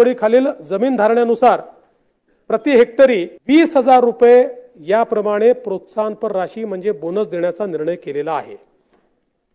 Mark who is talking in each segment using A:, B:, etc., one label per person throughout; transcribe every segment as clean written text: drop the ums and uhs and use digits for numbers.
A: खालील जमीन धारण्यानुसार प्रति हेक्टरी 20,000 रुपये याप्रमाणे प्रोत्साहनपर राशी म्हणजे बोनस देण्याचा निर्णय केलेला आहे।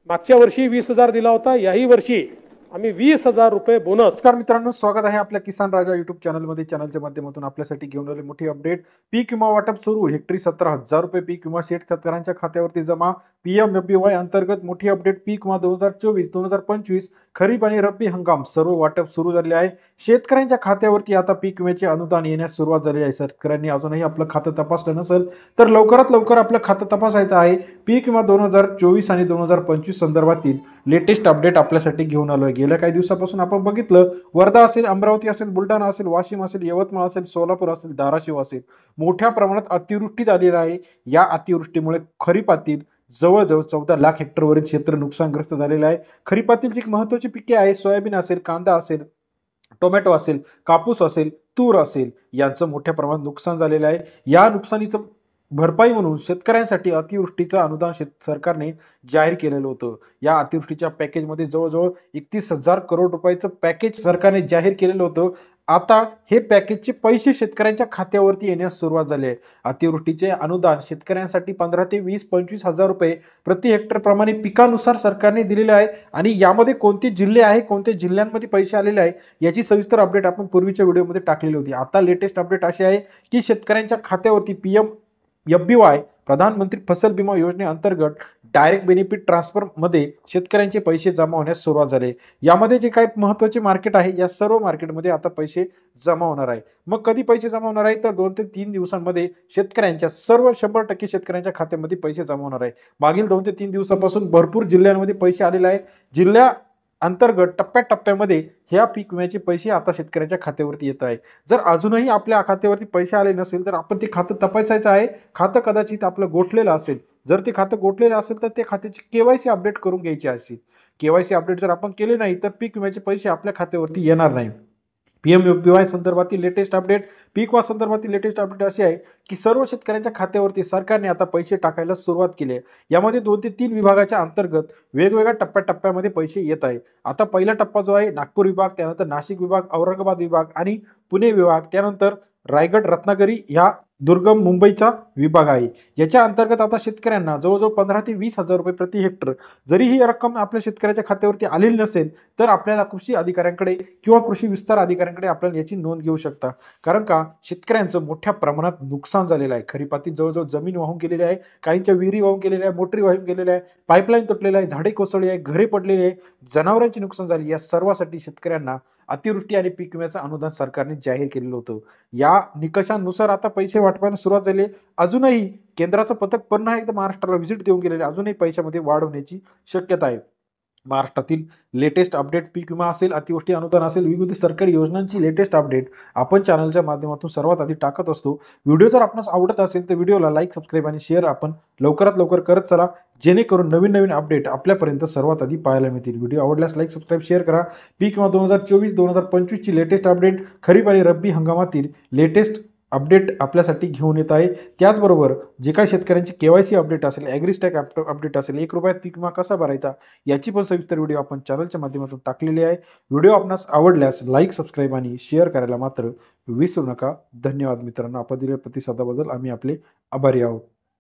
A: मागच्या वर्षी 20,000 दिला होता, याही वर्षी आम्ही 20,000 रुपये बोनस।
B: नमस्कार मित्रांनो, स्वागत आहे आपल्या किसान राजा युट्यूब चॅनलमध्ये। चॅनलच्या माध्यमातून आपल्यासाठी घेऊन आलेली मोठी अपडेट। पीक विमा वाटप सुरू, हेक्टरी 17,000 रुपये पीक विमा शेतकऱ्यांच्या खात्यावरती जमा। पीएमएफबीवाय अंतर्गत मोठी अपडेट। पीक विमा 2024-2025 खरीप आणि रब्बी हंगाम सर्व वाटप सुरू झाले आहे। शेतकऱ्यांच्या खात्यावरती आता पीक विम्याचे अनुदान येण्यास सुरुवात झाली आहे। शेतकऱ्यांनी अजूनही आपलं खातं तपासलं नसेल तर लवकरात लवकर आपलं खातं तपासायचं आहे। पीक विमा 2024 आणि 2025 संदर्भातील लेटेस्ट अपडेट आपल्यासाठी घेऊन आलोय। गेल्या काही दिवसापासून आपण बघितलं, वर्धा असेल, अमरावती असेल, बुलढाणा असेल, वाशिम असेल, यवतमाळ असेल, सोलापूर असेल, धाराशिव असेल, मोठ्या प्रमाणात अतिवृष्टी झालेली आहे। या अतिवृष्टीमुळे खरीपातील जवळजवळ 14 लाख हेक्टरवरील क्षेत्र नुकसानग्रस्त झालेले आहे। खरीपातील जी महत्त्वाची पिके आहेत, सोयाबीन असेल, कांदा असेल, टोमॅटो असेल, कापूस असेल, तूर असेल, यांचं मोठ्या प्रमाणात नुकसान झालेलं आहे। या नुकसानीचं भरपाई म्हणून शेतकऱ्यांसाठी अतिवृष्टीचं अनुदान सरकारने जाहीर केलेलं होतं। या अतिवृष्टीच्या पॅकेजमध्ये जवळजवळ 31,000 करोड रुपयाचं पॅकेज सरकारने जाहीर केलेलं होतं। आता हे पॅकेजचे पैसे शेतकऱ्यांच्या खात्यावरती येण्यास सुरुवात झाली आहे। अतिवृष्टीचे अनुदान शेतकऱ्यांसाठी 15 ते 20-25 हजार रुपये प्रति हेक्टर प्रमाणे पिकानुसार सरकारने दिलेले आहे। आणि यामध्ये कोणते जिल्हे आहे, कोणत्या जिल्ह्यांमध्ये पैसे आलेले आहे, याची सविस्तर अपडेट आपण पूर्वीच्या व्हिडिओमध्ये टाकलेली होती। आता लेटेस्ट अपडेट अशी आहे की शेतकऱ्यांच्या खात्यावरती पीएमएफबीवाय प्रधानमंत्री फसल बीमा योजनेअंतर्गत डायरेक्ट बेनिफिट ट्रान्सफर मध्ये शेतकऱ्यांचे पैसे जमा होण्यास सुरुवात झाली। यामध्ये जे काही महत्त्वाचे मार्केट आहे, या सर्व मार्केटमध्ये आता पैसे जमा होणार आहे। मग कधी पैसे जमा होणार आहे तर 2 ते 3 दिवसांमध्ये शेतकऱ्यांच्या सर्व 100% शेतकऱ्यांच्या खात्यामध्ये पैसे जमा होणार आहे। मागील 2 ते 3 दिवसापासून भरपूर जिल्ह्यांमध्ये पैसे आलेले आहे। जिल्ह्या अंतर्गत टप्प्याटप्प्यामध्ये ह्या पीक विम्याचे पैसे आता शेतकऱ्याच्या खात्यावरती येत आहे। जर अजूनही आपल्या खात्यावरती पैसे आले नसेल तर आपण ते खातं तपासायचं आहे। खातं कदाचित आपलं गोठलेलं असेल, जर ते खातं गोठलेलं असेल तर ते खात्याची केवायसी अपडेट करून घ्यायची असेल। केवायसी अपडेट जर आपण केले नाही तर पीक विम्याचे पैसे आपल्या खात्यावरती येणार नाही। पीएमएफबीवाय संदर्भातील लेटेस्ट अपडेट, पीक विमा संदर्भातील लेटेस्ट अपडेट अशी आहे की सर्व शेतकऱ्यांच्या खात्यावरती सरकारने आता पैसे टाकायला सुरुवात केली आहे। यामध्ये 2 ते 3 विभागाच्या अंतर्गत वेगवेगळ्या टप्प्याटप्प्यामध्ये पैसे येत आहे। आता पहिला टप्पा जो आहे नागपूर विभाग, त्यानंतर नाशिक विभाग, औरंगाबाद विभाग आणि पुणे विभाग, त्यानंतर रायगड, रत्नागिरी ह्या दुर्गम मुंबईचा विभाग आहे। याच्या अंतर्गत आता शेतकऱ्यांना जवळजवळ 15 ते 20,000 रुपये प्रति हेक्टर, जरी ही रक्कम आपल्या शेतकऱ्याच्या खात्यावरती आलेली नसेल तर आपल्याला कृषी अधिकाऱ्यांकडे किंवा कृषी विस्तार अधिकाऱ्यांकडे आपल्याला याची नोंद घेऊ शकता। कारण का शेतकऱ्यांचं मोठ्या प्रमाणात नुकसान झालेलं आहे। खरीपातील जवळजवळ जमीन वाहून गेलेली आहे, काहींच्या विहिरी वाहून गेलेल्या आहे, मोटरी वाहून गेलेल्या आहे, पाईपलाईन तुटलेल्या आहे, झाडे कोसळली आहे, घरे पडलेली आहे, जनावरांचे नुकसान झाले। या सर्वासाठी शेतकऱ्यांना अतिवृष्टी आणि पीक विम्याचं अनुदान सरकारने जाहीर केलेलं होतं। या निकषांनुसार आता पैसे वाटपायला सुरुवात झाली। अजूनही केंद्राचं पथक पुन्हा एकदा महाराष्ट्राला व्हिजिट देऊन गेलेले, अजूनही पैशामध्ये वाढ होण्याची शक्यता आहे। महाराष्ट्रातील लेटेस्ट अपडेट, पीक विमा असेल, अतिवृष्टी अनुदान असेल, विविध सरकारी योजनांची लेटेस्ट अपडेट आपण चॅनलच्या माध्यमातून सर्वात आधी टाकत असतो। व्हिडिओ जर आपणास आवडत असेल तर व्हिडिओला लाईक, सबस्क्राईब आणि शेअर आपण लवकरात लवकर करत चला, जेणेकरून नवीन नवीन अपडेट आपल्यापर्यंत सर्वात आधी पाहायला मिळतील। व्हिडिओ आवडल्यास लाईक, सबस्क्राईब, शेअर करा। पीक विमा 2024-2025 ची लेटेस्ट अपडेट, खरीप आणि रब्बी हंगामातील लेटेस्ट अपडेट आपल्यासाठी घेऊन येत आहे। त्याचबरोबर जे काही शेतकऱ्यांची केवायसी अपडेट असेल, ॲग्रीस्टॅक अपडेट असेल, 1 रुपयात पीक विमा कसा भरायचा, याची पण सविस्तर व्हिडिओ आपण चॅनलच्या माध्यमातून टाकलेली आहे। व्हिडिओ आपणास आवडल्यास लाईक, सबस्क्राईब आणि शेअर करायला मात्र विसरू नका। धन्यवाद मित्रांनो, आपण दिलेल्या प्रतिसादाबद्दल आम्ही आपले आभारी आहोत।